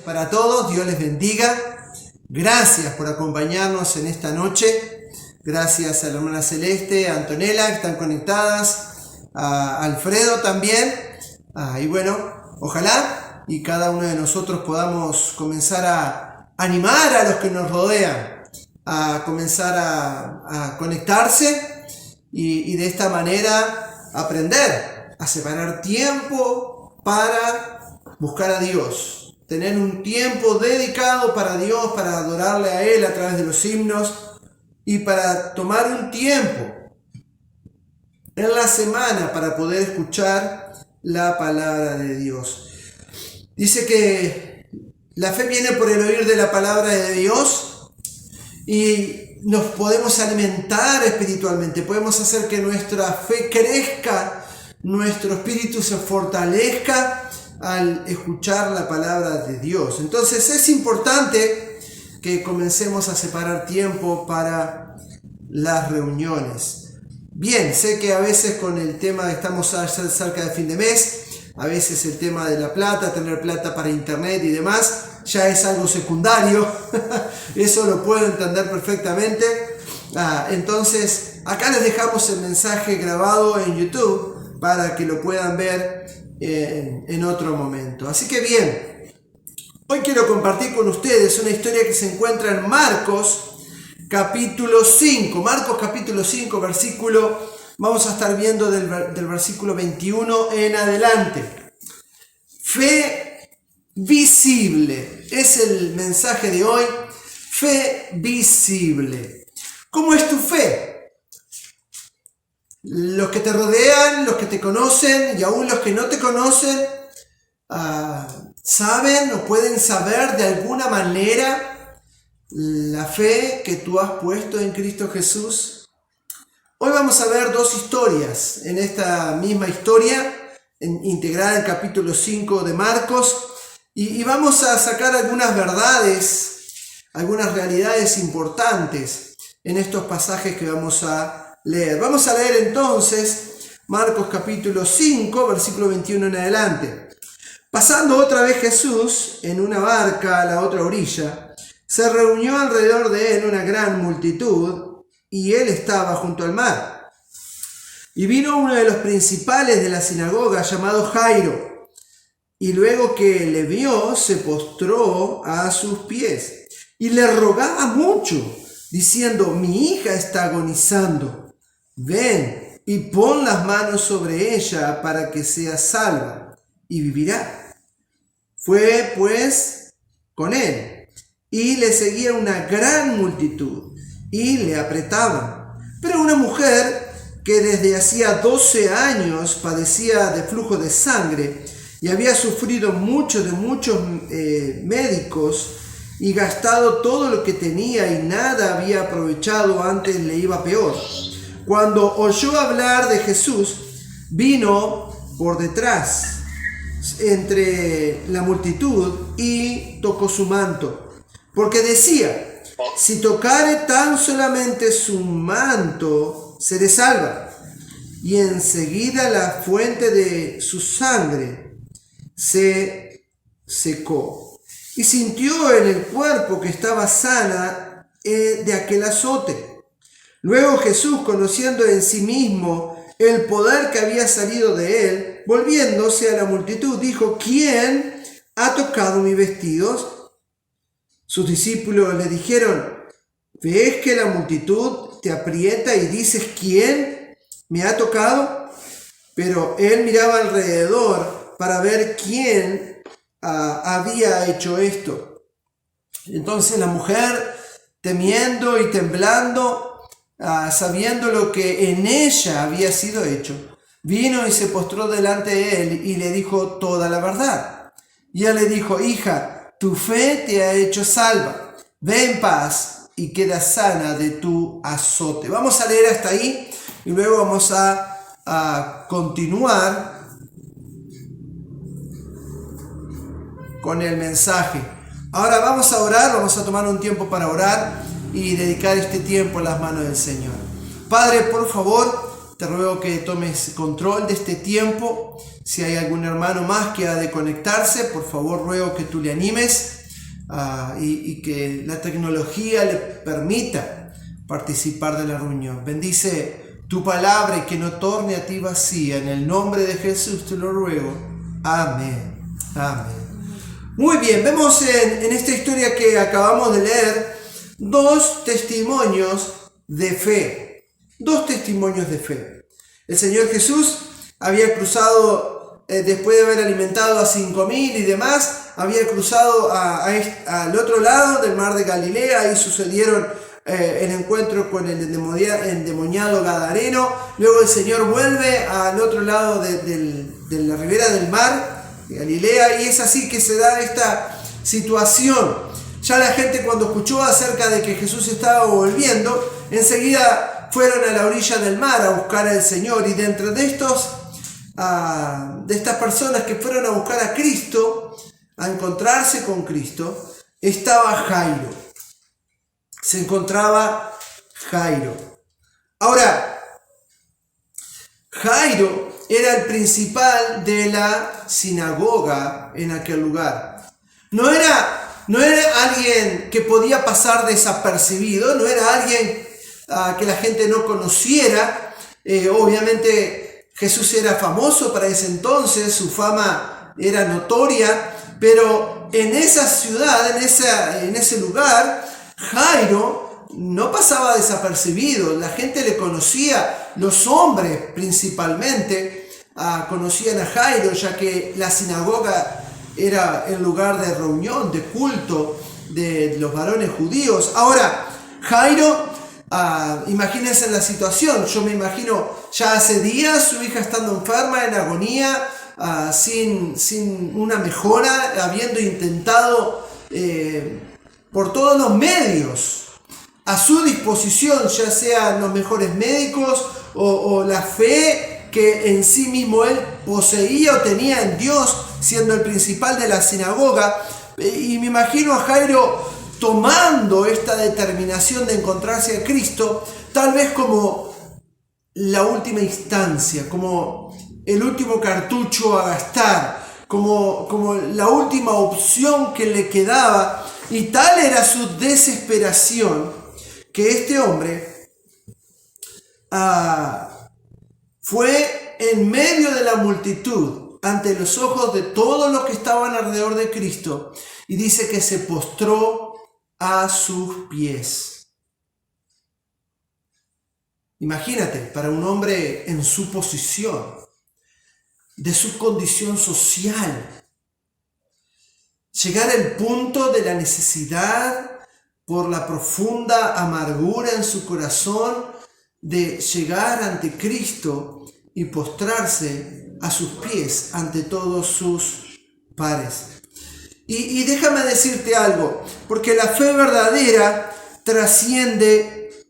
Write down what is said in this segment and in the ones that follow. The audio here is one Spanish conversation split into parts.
Para todos, Dios les bendiga. Gracias por acompañarnos en esta noche. Gracias a la hermana Celeste, a Antonella, que están conectadas, a Alfredo también. Y bueno, ojalá y cada uno de nosotros podamos comenzar a animar a los que nos rodean, a comenzar a conectarse y de esta manera aprender a separar tiempo para buscar a Dios. Tener un tiempo dedicado para Dios, para adorarle a Él a través de los himnos y para tomar un tiempo en la semana para poder escuchar la palabra de Dios. Dice que la fe viene por el oír de la palabra de Dios y nos podemos alimentar espiritualmente, podemos hacer que nuestra fe crezca, nuestro espíritu se fortalezca al escuchar la palabra de Dios. Entonces es importante que comencemos a separar tiempo para las reuniones. Bien, sé que a veces con el tema de estamos cerca de fin de mes, a veces el tema de la plata, tener plata para internet y demás, ya es algo secundario. Eso lo puedo entender perfectamente. Entonces, acá les dejamos el mensaje grabado en YouTube para que lo puedan ver en otro momento. Así que bien, hoy quiero compartir con ustedes una historia que se encuentra en Marcos capítulo 5. Marcos capítulo 5, versículo, vamos a estar viendo del versículo 21 en adelante. Fe visible, es el mensaje de hoy. Fe visible. ¿Cómo es tu fe? Los que te rodean, los que te conocen y aún los que no te conocen, saben o pueden saber de alguna manera la fe que tú has puesto en Cristo Jesús. Hoy vamos a ver dos historias en esta misma historia, integrada en el capítulo 5 de Marcos, y vamos a sacar algunas verdades, algunas realidades importantes en estos pasajes que vamos a leer. Vamos a leer entonces Marcos capítulo 5, versículo 21 en adelante. Pasando otra vez Jesús en una barca a la otra orilla, se reunió alrededor de él una gran multitud, y él estaba junto al mar. Y vino uno de los principales de la sinagoga, llamado Jairo, y luego que le vio, se postró a sus pies, y le rogaba mucho, diciendo: mi hija está agonizando. Ven y pon las manos sobre ella para que sea salva y vivirá. Fue pues con él, y le seguía una gran multitud, y le apretaban. Pero una mujer que desde hacía 12 años padecía de flujo de sangre, y había sufrido mucho de muchos médicos, y gastado todo lo que tenía, y nada había aprovechado, antes le iba peor. Cuando oyó hablar de Jesús, vino por detrás entre la multitud y tocó su manto, porque decía: si tocare tan solamente su manto, seré salva. Y enseguida la fuente de su sangre se secó, y sintió en el cuerpo que estaba sana de aquel azote. Luego Jesús, conociendo en sí mismo el poder que había salido de él, volviéndose a la multitud, dijo: ¿quién ha tocado mis vestidos? Sus discípulos le dijeron: ¿ves que la multitud te aprieta y dices: ¿quién me ha tocado? Pero él miraba alrededor para ver quién había hecho esto. Entonces la mujer, temiendo y temblando, sabiendo lo que en ella había sido hecho, vino y se postró delante de él y le dijo toda la verdad. Y él le dijo: hija, tu fe te ha hecho salva, ve en paz y queda sana de tu azote. Vamos a leer hasta ahí y luego vamos a continuar con el mensaje. Ahora vamos a orar, vamos a tomar un tiempo para orar y dedicar este tiempo en las manos del Señor. Padre, por favor, te ruego que tomes control de este tiempo. Si hay algún hermano más que ha de conectarse, por favor ruego que tú le animes y que la tecnología le permita participar de la reunión. Bendice tu palabra y que no torne a ti vacía. En el nombre de Jesús te lo ruego. Amén. Amén. Muy bien, vemos en esta historia que acabamos de leer dos testimonios de fe. Dos testimonios de fe. El Señor Jesús había cruzado, después de haber alimentado a 5.000 y demás, había cruzado al otro lado del mar de Galilea. Ahí sucedieron el encuentro con el endemoniado gadareno. Luego el Señor vuelve al otro lado de la ribera del mar de Galilea, y es así que se da esta situación. Ya la gente, cuando escuchó acerca de que Jesús estaba volviendo, enseguida fueron a la orilla del mar a buscar al Señor. Y dentro de estas personas que fueron a buscar a Cristo, a encontrarse con Cristo, estaba Jairo. Se encontraba Jairo. Ahora, Jairo era el principal de la sinagoga en aquel lugar. No era alguien que podía pasar desapercibido, no era alguien que la gente no conociera. Obviamente Jesús era famoso para ese entonces, su fama era notoria, pero en esa ciudad, en ese lugar, Jairo no pasaba desapercibido. La gente le conocía, los hombres principalmente conocían a Jairo, ya que la sinagoga era el lugar de reunión, de culto de los varones judíos. Ahora, Jairo, imagínense la situación. Yo me imagino ya hace días su hija estando enferma, en agonía, sin una mejora, habiendo intentado por todos los medios a su disposición, ya sean los mejores médicos o la fe que en sí mismo él poseía o tenía en Dios, siendo el principal de la sinagoga. Y me imagino a Jairo tomando esta determinación de encontrarse a Cristo, tal vez como la última instancia, como el último cartucho a gastar, como la última opción que le quedaba. Y tal era su desesperación que este hombre fue en medio de la multitud, ante los ojos de todos los que estaban alrededor de Cristo, y dice que se postró a sus pies. Imagínate, para un hombre en su posición, de su condición social, llegar al punto de la necesidad, por la profunda amargura en su corazón, de llegar ante Cristo y postrarse a sus pies ante todos sus pares. Y déjame decirte algo, porque la fe verdadera trasciende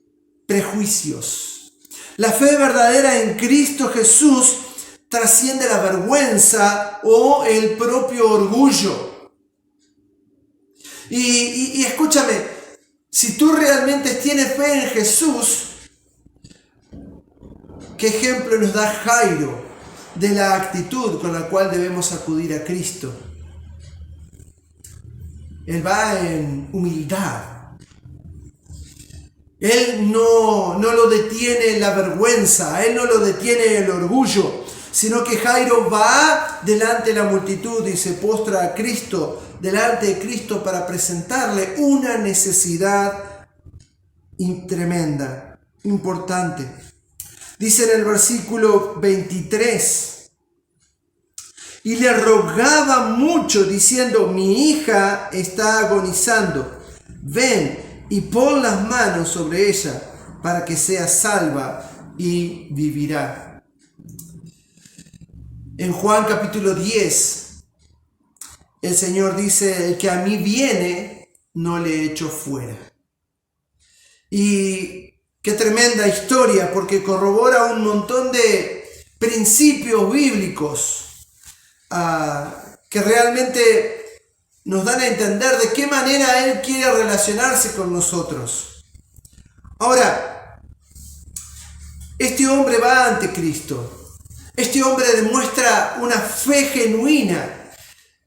prejuicios. La fe verdadera en Cristo Jesús trasciende la vergüenza o el propio orgullo. Y escúchame, si tú realmente tienes fe en Jesús, ¿qué ejemplo nos da Jairo de la actitud con la cual debemos acudir a Cristo? Él va en humildad. Él no lo detiene la vergüenza, él no lo detiene el orgullo, sino que Jairo va delante de la multitud y se postra a Cristo, delante de Cristo, para presentarle una necesidad tremenda, importante. Dice en el versículo 23, y le rogaba mucho diciendo: mi hija está agonizando, ven y pon las manos sobre ella para que sea salva y vivirá. En Juan capítulo 10, el Señor dice: el que a mí viene, no le echo fuera. Y qué tremenda historia, porque corrobora un montón de principios bíblicos que realmente nos dan a entender de qué manera Él quiere relacionarse con nosotros. Ahora, Este hombre va ante Cristo. Este hombre demuestra una fe genuina,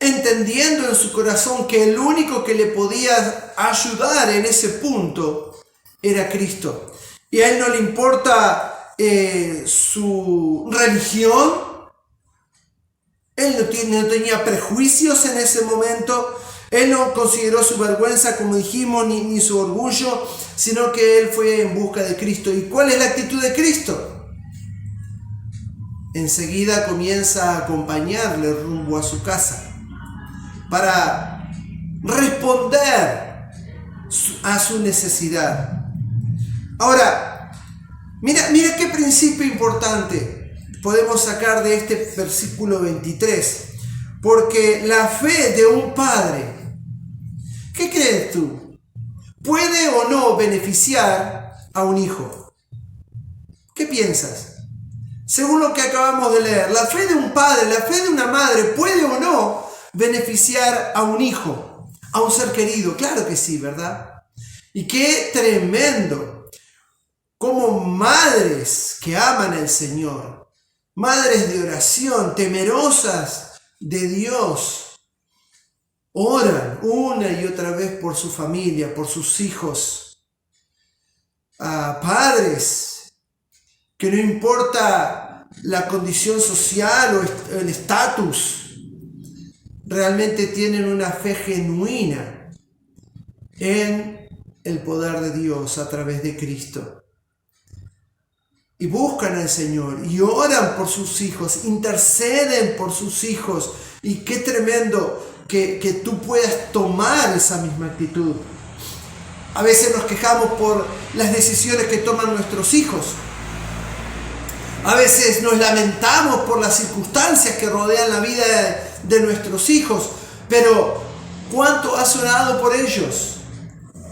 entendiendo en su corazón que el único que le podía ayudar en ese punto era Cristo. Y a él no le importa su religión. Él no tenía prejuicios en ese momento. Él no consideró su vergüenza, como dijimos, ni su orgullo, sino que él fue en busca de Cristo. ¿Y cuál es la actitud de Cristo? Enseguida comienza a acompañarle rumbo a su casa para responder a su necesidad. Ahora, mira qué principio importante podemos sacar de este versículo 23. Porque la fe de un padre, ¿qué crees tú? ¿Puede o no beneficiar a un hijo? ¿Qué piensas? Según lo que acabamos de leer, la fe de un padre, la fe de una madre, ¿puede o no beneficiar a un hijo, a un ser querido? Claro que sí, ¿verdad? Y qué tremendo, como madres que aman al Señor, madres de oración, temerosas de Dios, oran una y otra vez por su familia, por sus hijos. Padres que no importa la condición social o el estatus, realmente tienen una fe genuina en el poder de Dios a través de Cristo. Y buscan al Señor y oran por sus hijos, interceden por sus hijos. Y qué tremendo que tú puedas tomar esa misma actitud. A veces nos quejamos por las decisiones que toman nuestros hijos. A veces nos lamentamos por las circunstancias que rodean la vida de nuestros hijos. Pero ¿cuánto has orado por ellos?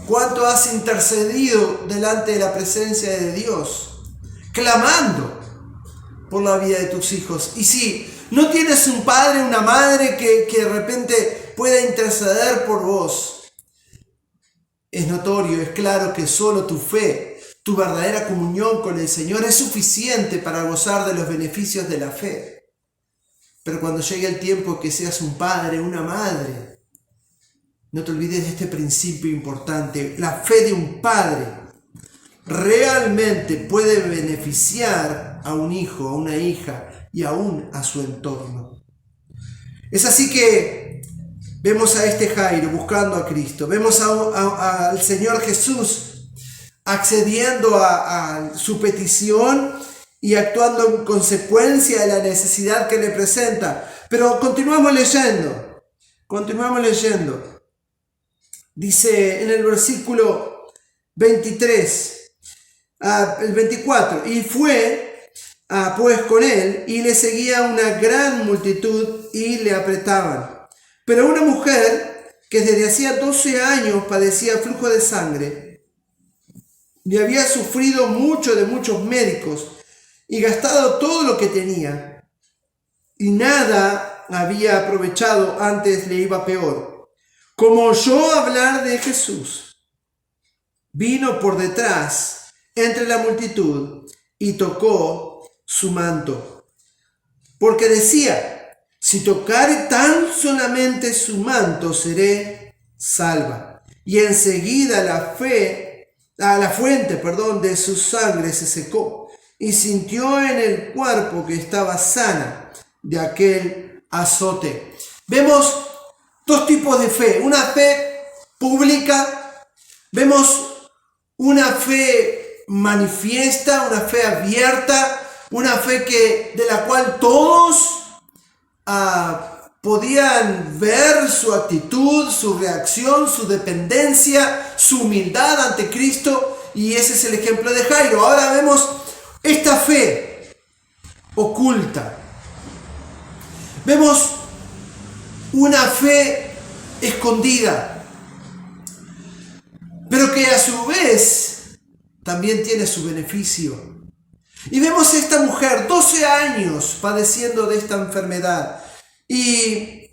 ¿Cuánto has intercedido delante de la presencia de Dios? Clamando por la vida de tus hijos. Y si no tienes un padre, una madre que de repente pueda interceder por vos, es notorio, es claro que solo tu fe, tu verdadera comunión con el Señor es suficiente para gozar de los beneficios de la fe. Pero cuando llegue el tiempo que seas un padre, una madre, no te olvides de este principio importante. La fe de un padre realmente puede beneficiar a un hijo, a una hija y aún a su entorno. Es así que vemos a este Jairo buscando a Cristo, vemos al Señor Jesús accediendo a su petición y actuando en consecuencia de la necesidad que le presenta. Pero continuamos leyendo. Dice en el versículo 23, el 24, y fue pues con él, y le seguía una gran multitud y le apretaban. Pero una mujer que desde hacía 12 años padecía flujo de sangre y había sufrido mucho de muchos médicos y gastado todo lo que tenía, y nada había aprovechado, antes le iba peor, como oyó hablar de Jesús, vino por detrás entre la multitud y tocó su manto, porque decía: si tocare tan solamente su manto, seré salva. Y enseguida la fuente de su sangre se secó, y sintió en el cuerpo que estaba sana de aquel azote. Vemos dos tipos de fe: una fe pública, vemos una fe manifiesta, una fe abierta, una fe de la cual todos podían ver su actitud, su reacción, su dependencia, su humildad ante Cristo, y ese es el ejemplo de Jairo. Ahora vemos esta fe oculta. Vemos una fe escondida, pero que a su vez también tiene su beneficio. Y vemos a esta mujer 12 años padeciendo de esta enfermedad. Y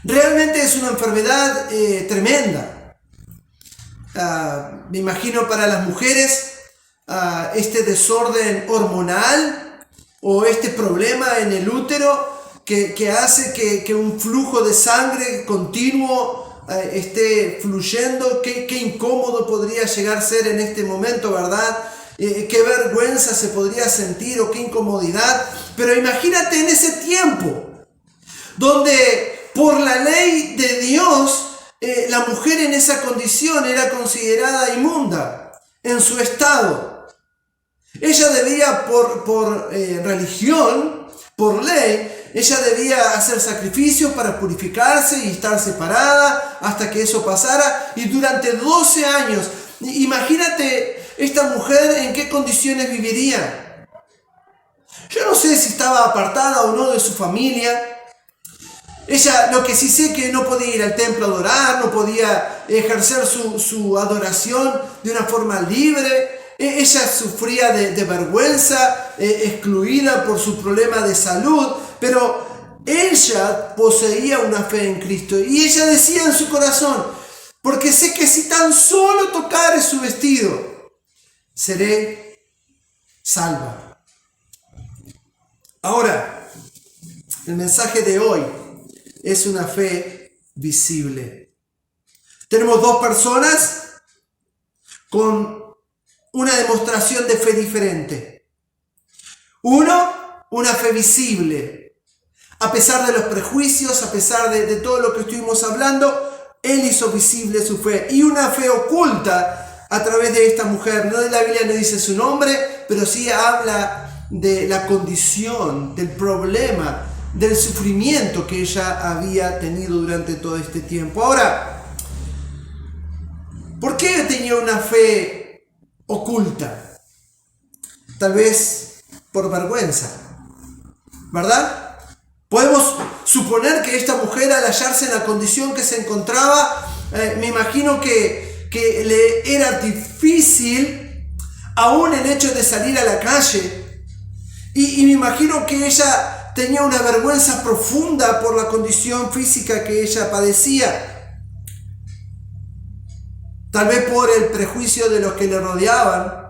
realmente es una enfermedad tremenda. Me imagino para las mujeres este desorden hormonal o este problema en el útero que hace que un flujo de sangre continuo esté fluyendo. Qué incómodo podría llegar a ser en este momento, ¿verdad? Qué vergüenza se podría sentir o qué incomodidad. Pero imagínate en ese tiempo donde por la ley de Dios la mujer en esa condición era considerada inmunda en su estado. Ella debía por religión, por ley, ella debía hacer sacrificios para purificarse y estar separada hasta que eso pasara. Y durante 12 años, imagínate esta mujer en qué condiciones viviría. Yo no sé si estaba apartada o no de su familia. Ella, lo que sí sé que no podía ir al templo a adorar, no podía ejercer su adoración de una forma libre. Ella sufría de vergüenza, excluida por su problema de salud, pero ella poseía una fe en Cristo y ella decía en su corazón: porque sé que si tan solo tocare su vestido, seré salva. Ahora, el mensaje de hoy es una fe visible. Tenemos dos personas con una demostración de fe diferente. Uno, una fe visible. A pesar de los prejuicios, a pesar de todo lo que estuvimos hablando, él hizo visible su fe. Y una fe oculta a través de esta mujer. No, de la Biblia no dice su nombre, pero sí habla de la condición, del problema, del sufrimiento que ella había tenido durante todo este tiempo. Ahora, ¿por qué tenía una fe oculta? Tal vez por vergüenza, ¿verdad? Podemos suponer que esta mujer, al hallarse en la condición que se encontraba, me imagino que le era difícil aún el hecho de salir a la calle, y me imagino que ella tenía una vergüenza profunda por la condición física que ella padecía. Tal vez por el prejuicio de los que le rodeaban.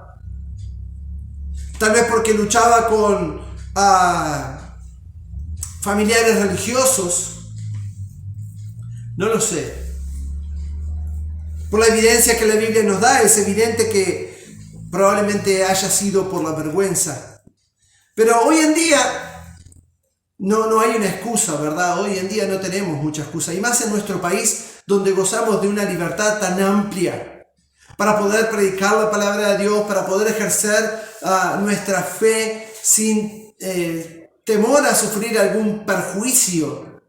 Tal vez porque luchaba con familiares religiosos. No lo sé. Por la evidencia que la Biblia nos da, es evidente que probablemente haya sido por la vergüenza. Pero hoy en día no hay una excusa, ¿verdad? Hoy en día no tenemos mucha excusa. Y más en nuestro país, donde gozamos de una libertad tan amplia para poder predicar la palabra de Dios, para poder ejercer nuestra fe sin temor a sufrir algún perjuicio.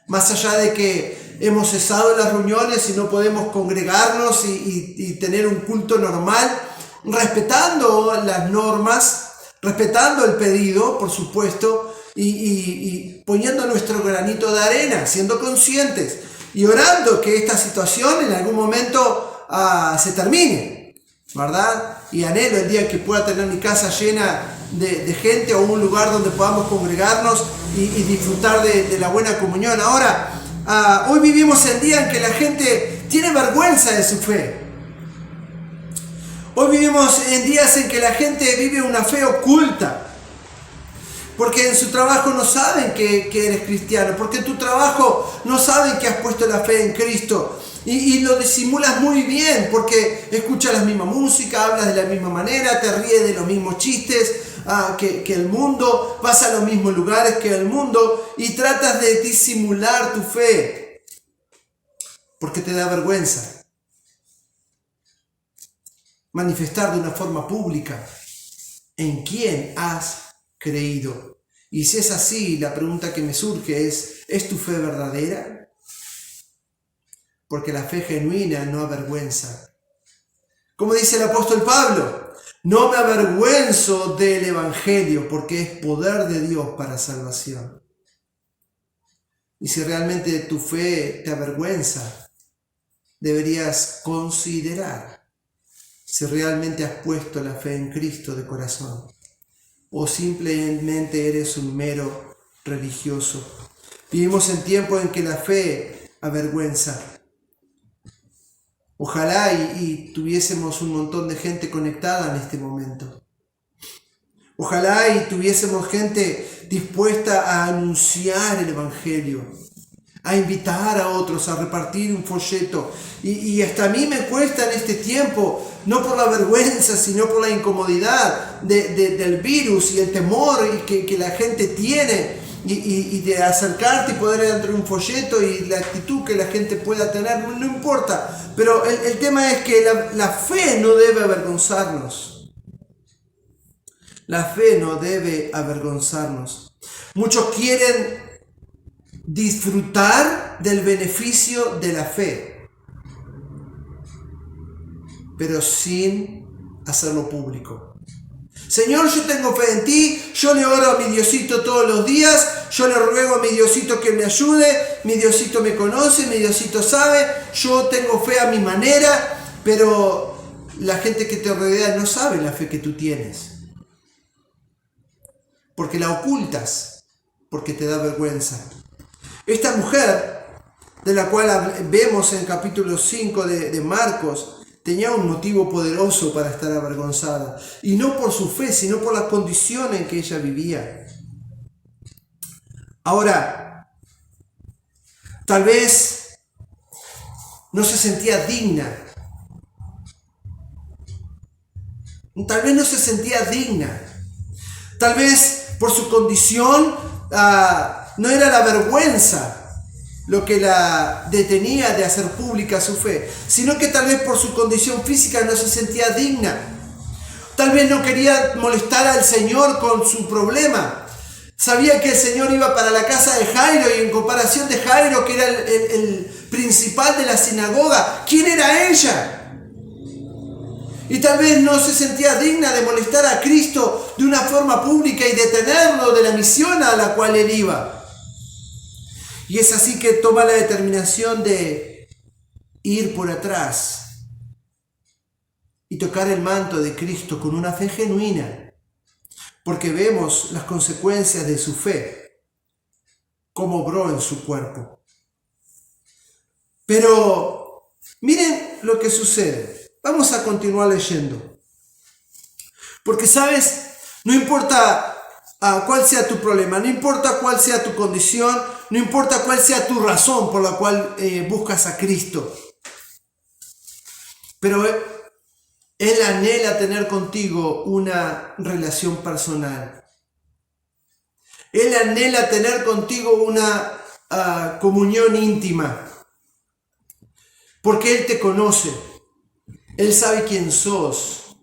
Más allá de que hemos cesado las reuniones y no podemos congregarnos y tener un culto normal, respetando las normas, respetando el pedido, por supuesto, y poniendo nuestro granito de arena, siendo conscientes y orando que esta situación en algún momento se termine, ¿verdad? Y anhelo el día que pueda tener mi casa llena de gente, o un lugar donde podamos congregarnos y disfrutar de la buena comunión. Ahora, hoy vivimos el día en que la gente tiene vergüenza de su fe. Hoy vivimos en días en que la gente vive una fe oculta. Porque en su trabajo no saben que eres cristiano. Porque en tu trabajo no saben que has puesto la fe en Cristo. Y lo disimulas muy bien. Porque escuchas la misma música, hablas de la misma manera, te ríes de los mismos chistes que el mundo. Vas a los mismos lugares que el mundo. Y tratas de disimular tu fe. Porque te da vergüenza manifestar de una forma pública en quién has creído. Y si es así, la pregunta que me surge ¿es tu fe verdadera? Porque la fe genuina no avergüenza. Como dice el apóstol Pablo, no me avergüenzo del evangelio, porque es poder de Dios para salvación. Y si realmente tu fe te avergüenza, deberías considerar si realmente has puesto la fe en Cristo de corazón, o simplemente eres un mero religioso. Vivimos en tiempos en que la fe avergüenza. Ojalá y tuviésemos un montón de gente conectada en este momento. Ojalá y tuviésemos gente dispuesta a anunciar el Evangelio, a invitar a otros, a repartir un folleto. Y hasta a mí me cuesta en este tiempo, no por la vergüenza, sino por la incomodidad del virus y el temor que la gente tiene, y de acercarte y poder entrar un folleto y la actitud que la gente pueda tener, no importa. Pero el tema es que la fe no debe avergonzarnos. La fe no debe avergonzarnos. Muchos quieren disfrutar del beneficio de la fe, pero sin hacerlo público. Señor, yo tengo fe en ti, yo le oro a mi Diosito todos los días, yo le ruego a mi Diosito que me ayude, mi Diosito me conoce, mi Diosito sabe, yo tengo fe a mi manera, pero la gente que te rodea no sabe la fe que tú tienes, porque la ocultas, porque te da vergüenza. Esta mujer, de la cual vemos en capítulo 5 de Marcos, tenía un motivo poderoso para estar avergonzada. Y no por su fe, sino por la condición en que ella vivía. Ahora, tal vez no se sentía digna. Tal vez no se sentía digna. Tal vez por su condición no era la vergüenza lo que la detenía de hacer pública su fe, sino que tal vez por su condición física no se sentía digna. Tal vez no quería molestar al Señor con su problema. Sabía que el Señor iba para la casa de Jairo, y en comparación de Jairo, que era el principal de la sinagoga, ¿quién era ella? Y tal vez no se sentía digna de molestar a Cristo de una forma pública y detenerlo de la misión a la cual él iba. Y es así que toma la determinación de ir por atrás y tocar el manto de Cristo con una fe genuina, porque vemos las consecuencias de su fe, cómo obró en su cuerpo. Pero miren lo que sucede. Vamos a continuar leyendo. Porque, ¿sabes? No importa cuál sea tu problema, no importa cuál sea tu condición, no importa cuál sea tu razón por la cual buscas a Cristo. Pero Él anhela tener contigo una relación personal. Él anhela tener contigo una comunión íntima. Porque Él te conoce. Él sabe quién sos.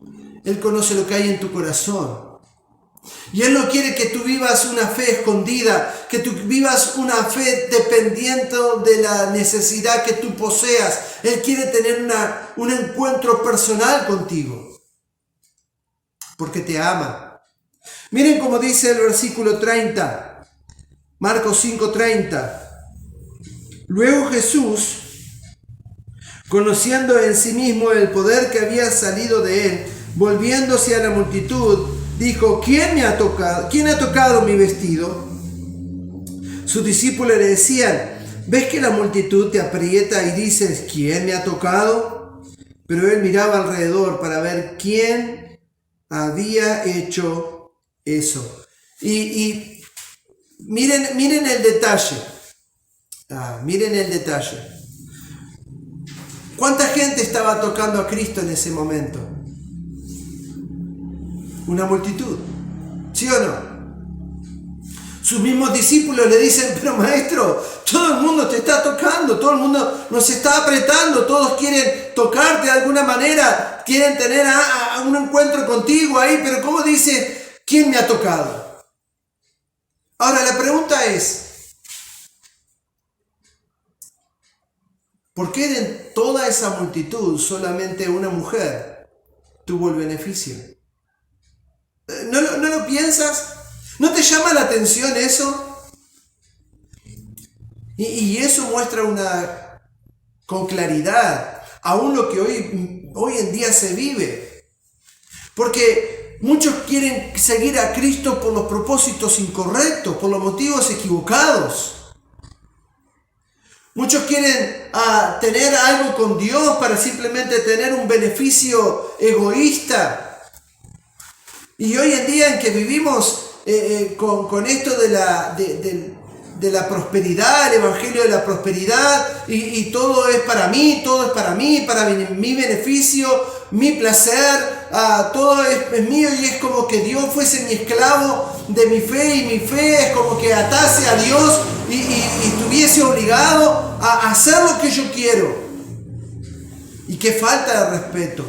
Él conoce lo que hay en tu corazón. Y Él no quiere que tú vivas una fe escondida, que tú vivas una fe dependiendo de la necesidad que tú poseas. Él quiere tener un encuentro personal contigo, porque te ama. Miren cómo dice el versículo 30, Marcos 5:30. Luego Jesús, conociendo en sí mismo el poder que había salido de Él, volviéndose a la multitud, dijo: ¿Quién ha tocado mi vestido? Sus discípulos le decían: ¿ves que la multitud te aprieta y dices: ¿quién me ha tocado? Pero él miraba alrededor para ver quién había hecho eso. Y miren el detalle. Miren el detalle. ¿Cuánta gente estaba tocando a Cristo en ese momento? Una multitud, ¿sí o no? Sus mismos discípulos le dicen: pero maestro, todo el mundo te está tocando, todo el mundo nos está apretando, todos quieren tocarte de alguna manera, quieren tener un encuentro contigo ahí, pero ¿cómo dice quién me ha tocado? Ahora la pregunta es: ¿por qué de toda esa multitud solamente una mujer tuvo el beneficio? ¿No lo piensas? ¿No te llama la atención eso? Y eso muestra con claridad aún lo que hoy en día se vive. Porque muchos quieren seguir a Cristo por los propósitos incorrectos, por los motivos equivocados. Muchos quieren tener algo con Dios para simplemente tener un beneficio egoísta. Y hoy en día en que vivimos con esto de la prosperidad, el evangelio de la prosperidad, y todo es para mí, para mi beneficio, mi placer, todo es mío, y es como que Dios fuese mi esclavo de mi fe, y mi fe es como que atase a Dios y estuviese obligado a hacer lo que yo quiero. Y qué falta de respeto.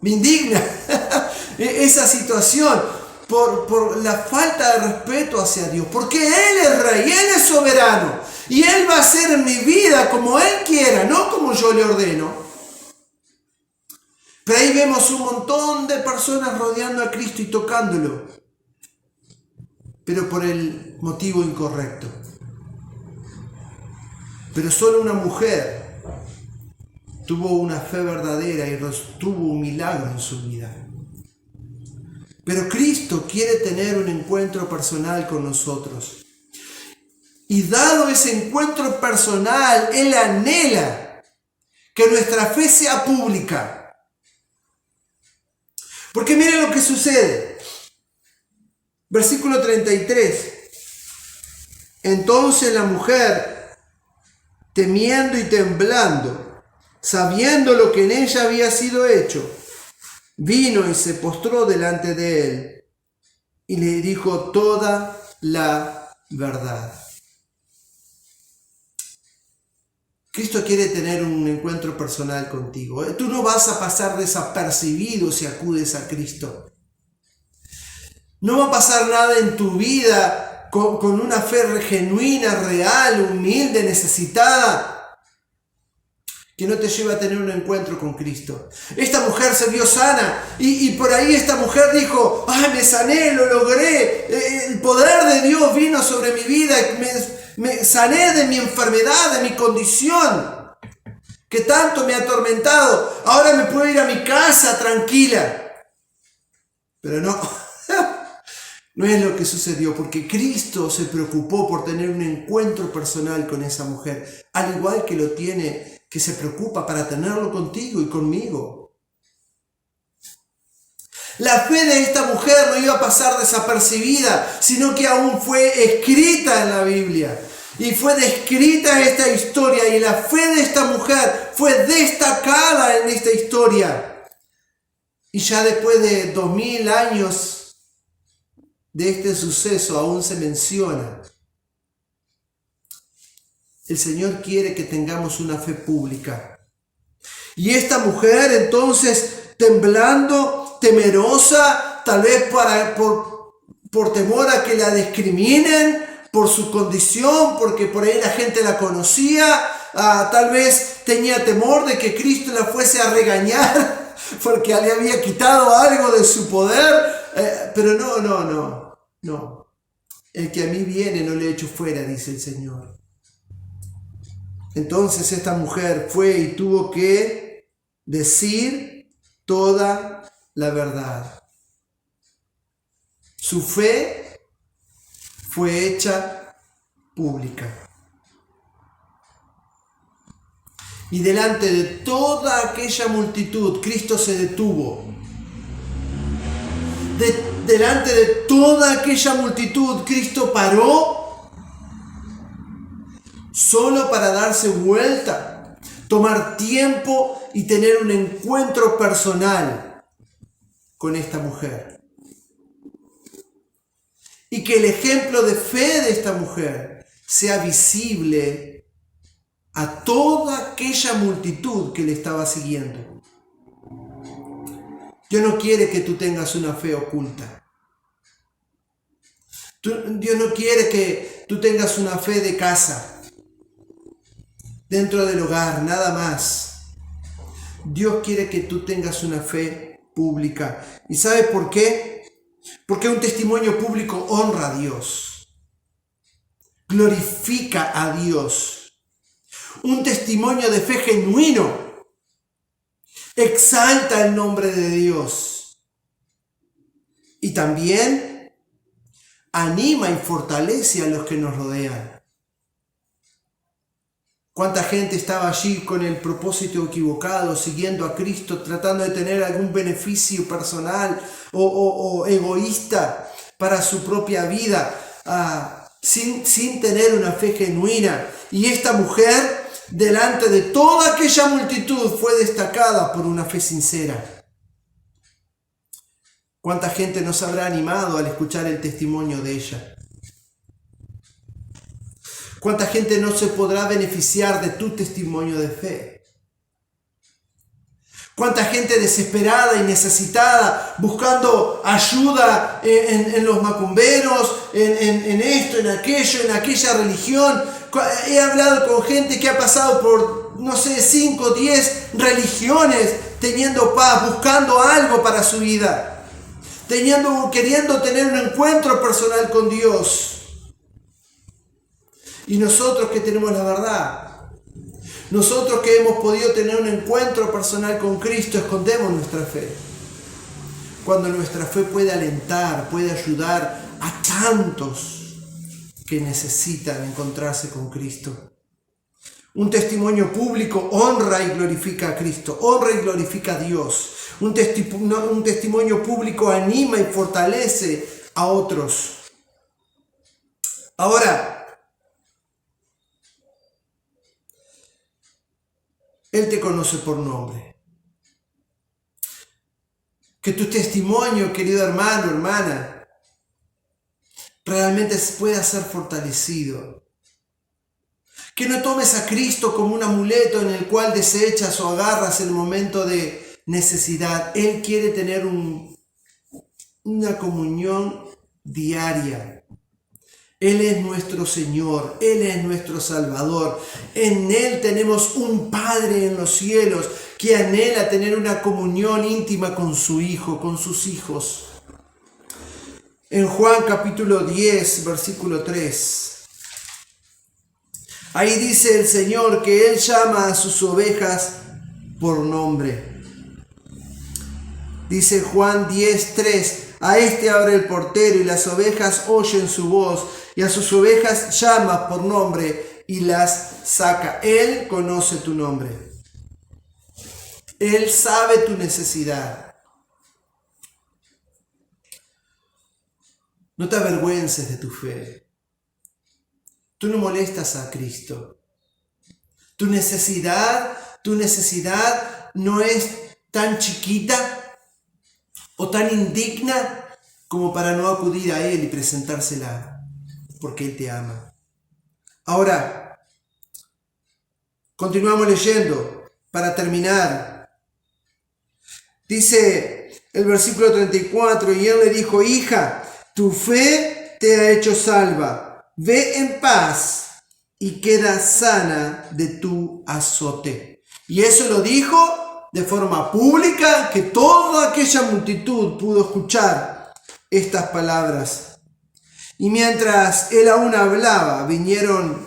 Me indigna esa situación por la falta de respeto hacia Dios, porque Él es rey, Él es soberano, y Él va a hacer en mi vida como Él quiera, no como yo le ordeno. Pero ahí vemos un montón de personas rodeando a Cristo y tocándolo, pero por el motivo incorrecto. Pero solo una mujer tuvo una fe verdadera y tuvo un milagro en su vida. Pero Cristo quiere tener un encuentro personal con nosotros. Y dado ese encuentro personal, Él anhela que nuestra fe sea pública. Porque miren lo que sucede. Versículo 33. Entonces la mujer, temiendo y temblando, sabiendo lo que en ella había sido hecho, vino y se postró delante de él y le dijo toda la verdad. Cristo quiere tener un encuentro personal contigo. Tú no vas a pasar desapercibido si acudes a Cristo. No va a pasar nada en tu vida con una fe genuina, real, humilde, necesitada, que no te lleva a tener un encuentro con Cristo. Esta mujer se vio sana y por ahí esta mujer dijo, ¡ay, me sané, lo logré! El poder de Dios vino sobre mi vida, me sané de mi enfermedad, de mi condición, que tanto me ha atormentado. Ahora me puedo ir a mi casa tranquila. Pero no, no es lo que sucedió, porque Cristo se preocupó por tener un encuentro personal con esa mujer, al igual que se preocupa para tenerlo contigo y conmigo. La fe de esta mujer no iba a pasar desapercibida, sino que aún fue escrita en la Biblia. Y fue descrita esta historia, y la fe de esta mujer fue destacada en esta historia. Y ya después de 2000 años de este suceso aún se menciona. El Señor quiere que tengamos una fe pública. Y esta mujer entonces, temblando, temerosa, tal vez por temor a que la discriminen por su condición, porque por ahí la gente la conocía, tal vez tenía temor de que Cristo la fuese a regañar porque le había quitado algo de su poder, pero no. El que a mí viene no le echo fuera, dice el Señor. Entonces esta mujer fue y tuvo que decir toda la verdad. Su fe fue hecha pública. Y delante de toda aquella multitud, Cristo se detuvo. Delante de toda aquella multitud, Cristo paró solo para darse vuelta, tomar tiempo y tener un encuentro personal con esta mujer. Y que el ejemplo de fe de esta mujer sea visible a toda aquella multitud que le estaba siguiendo. Dios no quiere que tú tengas una fe oculta. Dios no quiere que tú tengas una fe de casa, dentro del hogar, nada más. Dios quiere que tú tengas una fe pública. ¿Y sabes por qué? Porque un testimonio público honra a Dios, glorifica a Dios. Un testimonio de fe genuino exalta el nombre de Dios. también anima y fortalece a los que nos rodean. ¿Cuánta gente estaba allí con el propósito equivocado, siguiendo a Cristo, tratando de tener algún beneficio personal o egoísta para su propia vida, sin tener una fe genuina? Y esta mujer, delante de toda aquella multitud, fue destacada por una fe sincera. ¿Cuánta gente nos habrá animado al escuchar el testimonio de ella? ¿Cuánta gente no se podrá beneficiar de tu testimonio de fe? ¿Cuánta gente desesperada y necesitada, buscando ayuda en los macumberos, en esto, en aquella religión? He hablado con gente que ha pasado por, 5 o 10 religiones, teniendo paz, buscando algo para su vida, queriendo tener un encuentro personal con Dios. Y nosotros que tenemos la verdad, nosotros que hemos podido tener un encuentro personal con Cristo, escondemos nuestra fe. Cuando nuestra fe puede alentar, puede ayudar a tantos que necesitan encontrarse con Cristo. Un testimonio público honra y glorifica a Cristo, honra y glorifica a Dios. Un testimonio público anima y fortalece a otros. Ahora, Él te conoce por nombre. Que tu testimonio, querido hermano, hermana, realmente pueda ser fortalecido. Que no tomes a Cristo como un amuleto en el cual desechas o agarras en el momento de necesidad. Él quiere tener una comunión diaria. Él es nuestro Señor, Él es nuestro Salvador. En Él tenemos un Padre en los cielos que anhela tener una comunión íntima con su Hijo, con sus hijos. En Juan capítulo 10, versículo 3. Ahí dice el Señor que Él llama a sus ovejas por nombre. Dice Juan 10:3, a este abre el portero y las ovejas oyen su voz, y a sus ovejas llama por nombre y las saca. Él conoce tu nombre. Él sabe tu necesidad. No te avergüences de tu fe. Tú no molestas a Cristo. Tu necesidad no es tan chiquita o tan indigna como para no acudir a Él y presentársela, porque Él te ama. Ahora, continuamos leyendo para terminar. Dice el versículo 34, y Él le dijo, hija, tu fe te ha hecho salva. Ve en paz y queda sana de tu azote. Y eso lo dijo de forma pública, que toda aquella multitud pudo escuchar estas palabras. Y mientras él aún hablaba, vinieron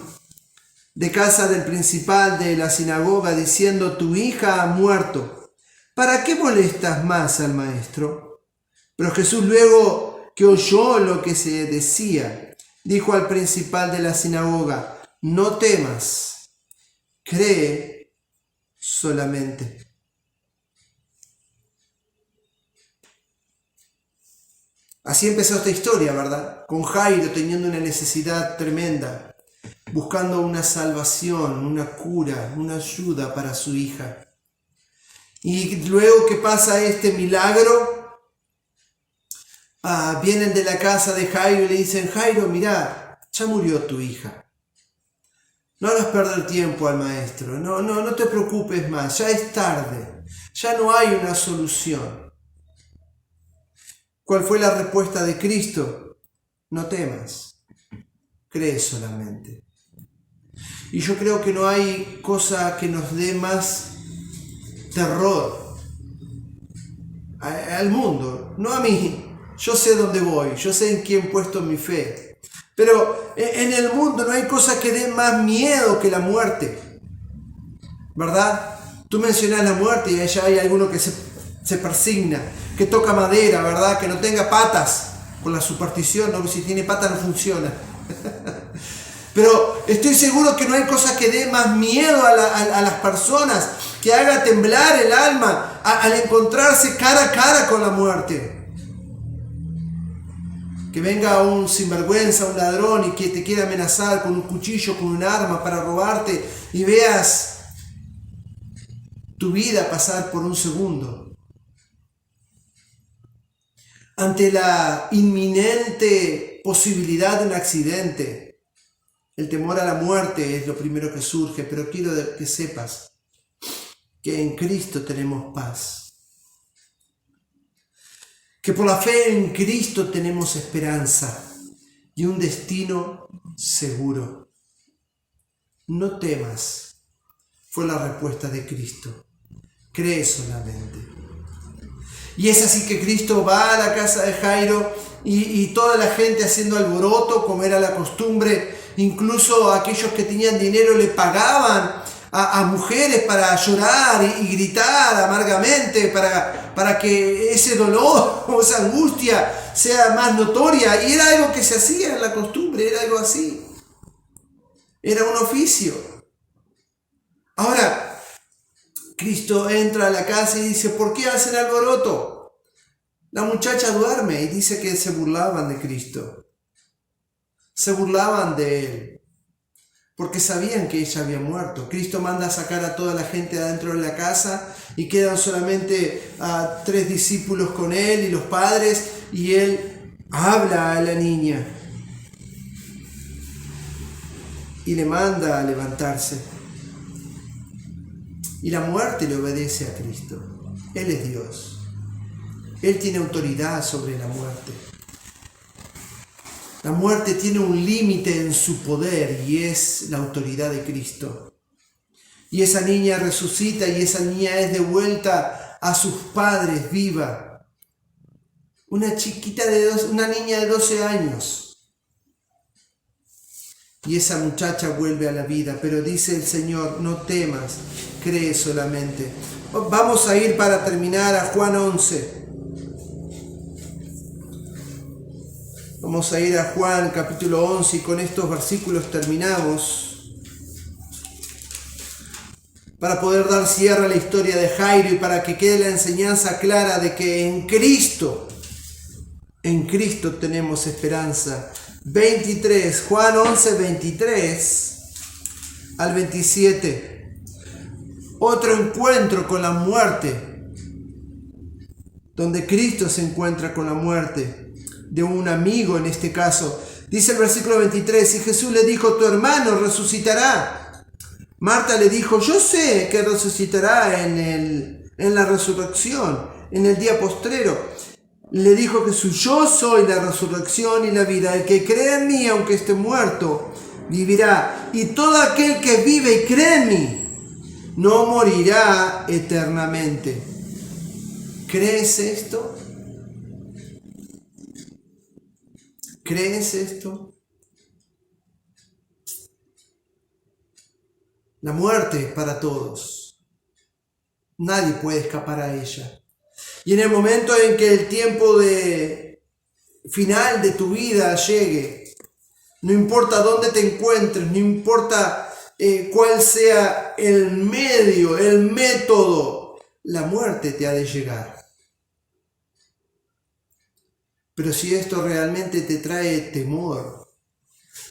de casa del principal de la sinagoga diciendo, tu hija ha muerto. ¿Para qué molestas más al maestro? Pero Jesús, luego que oyó lo que se decía, dijo al principal de la sinagoga, no temas, cree solamente. Así empezó esta historia, ¿verdad? Con Jairo teniendo una necesidad tremenda, buscando una salvación, una cura, una ayuda para su hija. Y luego que pasa este milagro, vienen de la casa de Jairo y le dicen, Jairo, mira, ya murió tu hija. No hagas perder tiempo al maestro, no te preocupes más, ya es tarde, ya no hay una solución. ¿Cuál fue la respuesta de Cristo? No temas, cree solamente. Y yo creo que no hay cosa que nos dé más terror al mundo, no a mí. Yo sé dónde voy, yo sé en quién he puesto mi fe. Pero en el mundo no hay cosa que dé más miedo que la muerte, ¿verdad? Tú mencionas la muerte y allá hay alguno que se se persigna, que toca madera, ¿verdad? Que no tenga patas, por la superstición, ¿no? Si tiene patas no funciona. Pero estoy seguro que no hay cosa que dé más miedo a las personas, que haga temblar el alma al encontrarse cara a cara con la muerte. Que venga un sinvergüenza, un ladrón y que te quiera amenazar con un cuchillo, con un arma para robarte y veas tu vida pasar por un segundo. Ante la inminente posibilidad de un accidente, el temor a la muerte es lo primero que surge, pero quiero que sepas que en Cristo tenemos paz. Que por la fe en Cristo tenemos esperanza y un destino seguro. No temas, fue la respuesta de Cristo. Cree solamente. Y es así que Cristo va a la casa de Jairo y toda la gente haciendo alboroto, como era la costumbre. Incluso aquellos que tenían dinero le pagaban a mujeres para llorar y gritar amargamente para que ese dolor o esa angustia sea más notoria. Y era algo que se hacía en la costumbre, era algo así. Era un oficio. Ahora, Cristo entra a la casa y dice, ¿por qué hacen alboroto? La muchacha duerme y dice que se burlaban de Cristo. Se burlaban de él. Porque sabían que ella había muerto. Cristo manda a sacar a toda la gente adentro de la casa y quedan solamente 3 discípulos con él y los padres, y él habla a la niña y le manda a levantarse. Y la muerte le obedece a Cristo. Él es Dios. Él tiene autoridad sobre la muerte. La muerte tiene un límite en su poder y es la autoridad de Cristo. Y esa niña resucita y esa niña es devuelta a sus padres viva. Una niña de 12 años. Y esa muchacha vuelve a la vida, pero dice el Señor, no temas, cree solamente. Vamos a ir para terminar a Juan 11. Vamos a ir a Juan capítulo 11 y con estos versículos terminamos para poder dar cierre a la historia de Jairo y para que quede la enseñanza clara de que en Cristo tenemos esperanza. 23, Juan 11, 23 al 27. Otro encuentro con la muerte, donde Cristo se encuentra con la muerte de un amigo en este caso. Dice el versículo 23, y Jesús le dijo, tu hermano resucitará. Marta le dijo, yo sé que resucitará en la resurrección, en el día postrero. Le dijo Jesús, yo soy la resurrección y la vida. El que cree en mí, aunque esté muerto, vivirá. Y todo aquel que vive y cree en mí, no morirá eternamente. ¿Crees esto? ¿Crees esto? La muerte es para todos. Nadie puede escapar a ella. Y en el momento en que el tiempo de final de tu vida llegue, no importa dónde te encuentres, no importa cuál sea el medio, el método, la muerte te ha de llegar. Pero si esto realmente te trae temor,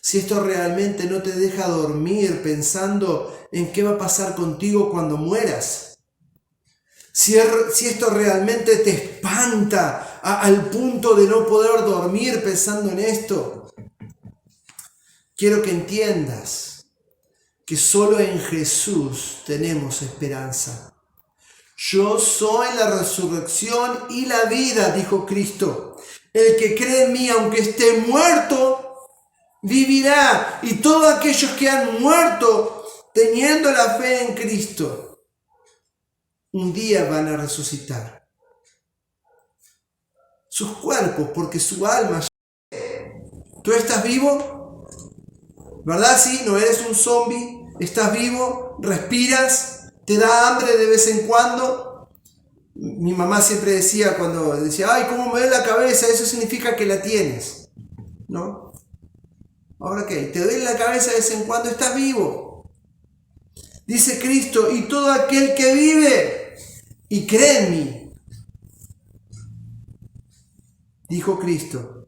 si esto realmente no te deja dormir pensando en qué va a pasar contigo cuando mueras, si esto realmente te espanta al punto de no poder dormir pensando en esto, quiero que entiendas que solo en Jesús tenemos esperanza. Yo soy la resurrección y la vida, dijo Cristo. El que cree en mí, aunque esté muerto, vivirá. Y todos aquellos que han muerto teniendo la fe en Cristo, un día van a resucitar. Sus cuerpos, porque su alma. ¿Tú estás vivo? ¿Verdad? Sí, no eres un zombie. Estás vivo, respiras, te da hambre de vez en cuando. Mi mamá siempre decía, cuando decía, ay, cómo me duele la cabeza, eso significa que la tienes, ¿no? Ahora, ¿qué? ¿Te duele la cabeza de vez en cuando? Estás vivo. Dice Cristo, y todo aquel que vive y cree en mí, dijo Cristo,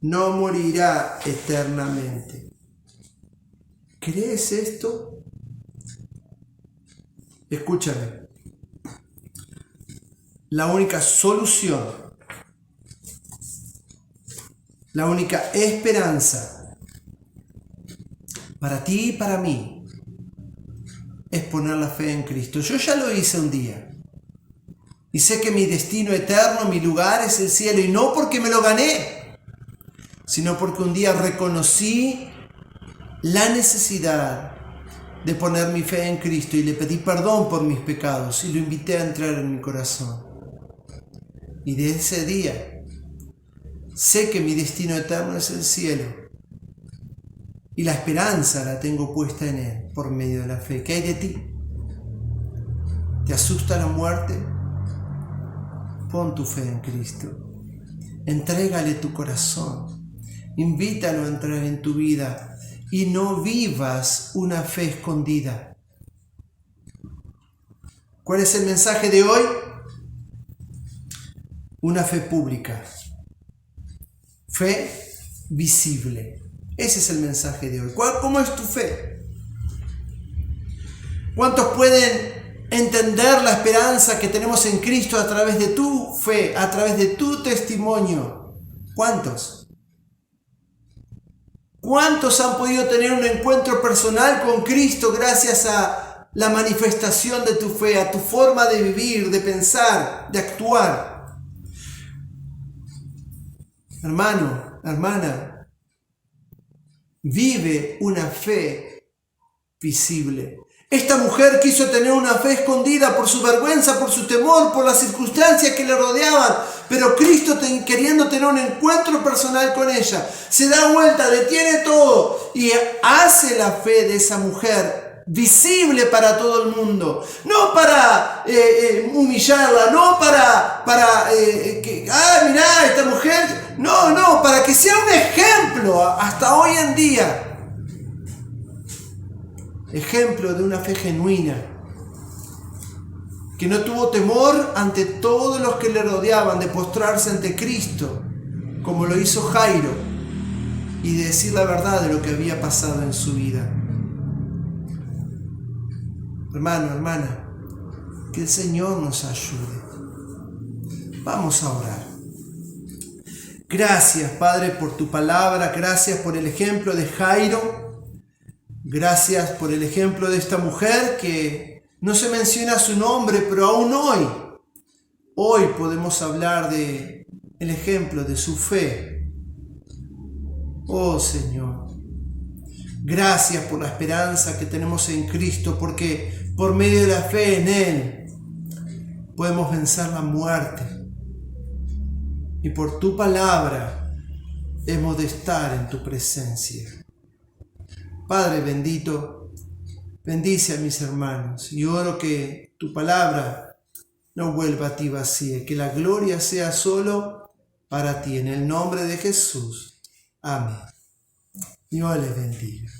no morirá eternamente. ¿Crees esto? Escúchame. La única solución, la única esperanza para ti y para mí es poner la fe en Cristo. Yo ya lo hice un día. Y sé que mi destino eterno, mi lugar es el cielo. Y no porque me lo gané, sino porque un día reconocí la necesidad de poner mi fe en Cristo y le pedí perdón por mis pecados y lo invité a entrar en mi corazón. Y de ese día sé que mi destino eterno es el cielo y la esperanza la tengo puesta en Él por medio de la fe. ¿Qué hay de ti? ¿Te asusta la muerte? Pon tu fe en Cristo. Entrégale tu corazón. Invítalo a entrar en tu vida y no vivas una fe escondida. ¿Cuál es el mensaje de hoy? Una fe pública. Fe visible. Ese es el mensaje de hoy. ¿Cómo es tu fe? ¿Cuántos pueden entender la esperanza que tenemos en Cristo a través de tu fe, a través de tu testimonio? ¿Cuántos? ¿Cuántos han podido tener un encuentro personal con Cristo gracias a la manifestación de tu fe, a tu forma de vivir, de pensar, de actuar? Hermano, hermana, vive una fe visible. Esta mujer quiso tener una fe escondida por su vergüenza, por su temor, por las circunstancias que le rodeaban. Pero Cristo, queriendo tener un encuentro personal con ella, se da vuelta, detiene todo y hace la fe de esa mujer visible para todo el mundo. No para humillarla, no para mirá, esta mujer. No, para que sea un ejemplo hasta hoy en día. Ejemplo de una fe genuina, que no tuvo temor ante todos los que le rodeaban de postrarse ante Cristo, como lo hizo Jairo, y de decir la verdad de lo que había pasado en su vida. Hermano, hermana, que el Señor nos ayude. Vamos a orar. Gracias, Padre, por tu palabra, gracias por el ejemplo de Jairo. Gracias por el ejemplo de esta mujer que no se menciona su nombre, pero aún hoy podemos hablar de el ejemplo de su fe. Oh Señor, gracias por la esperanza que tenemos en Cristo, porque por medio de la fe en Él podemos vencer la muerte. Y por tu palabra hemos de estar en tu presencia. Padre bendito, bendice a mis hermanos y oro que tu palabra no vuelva a ti vacía, que la gloria sea solo para ti. En el nombre de Jesús. Amén. Dios les bendiga.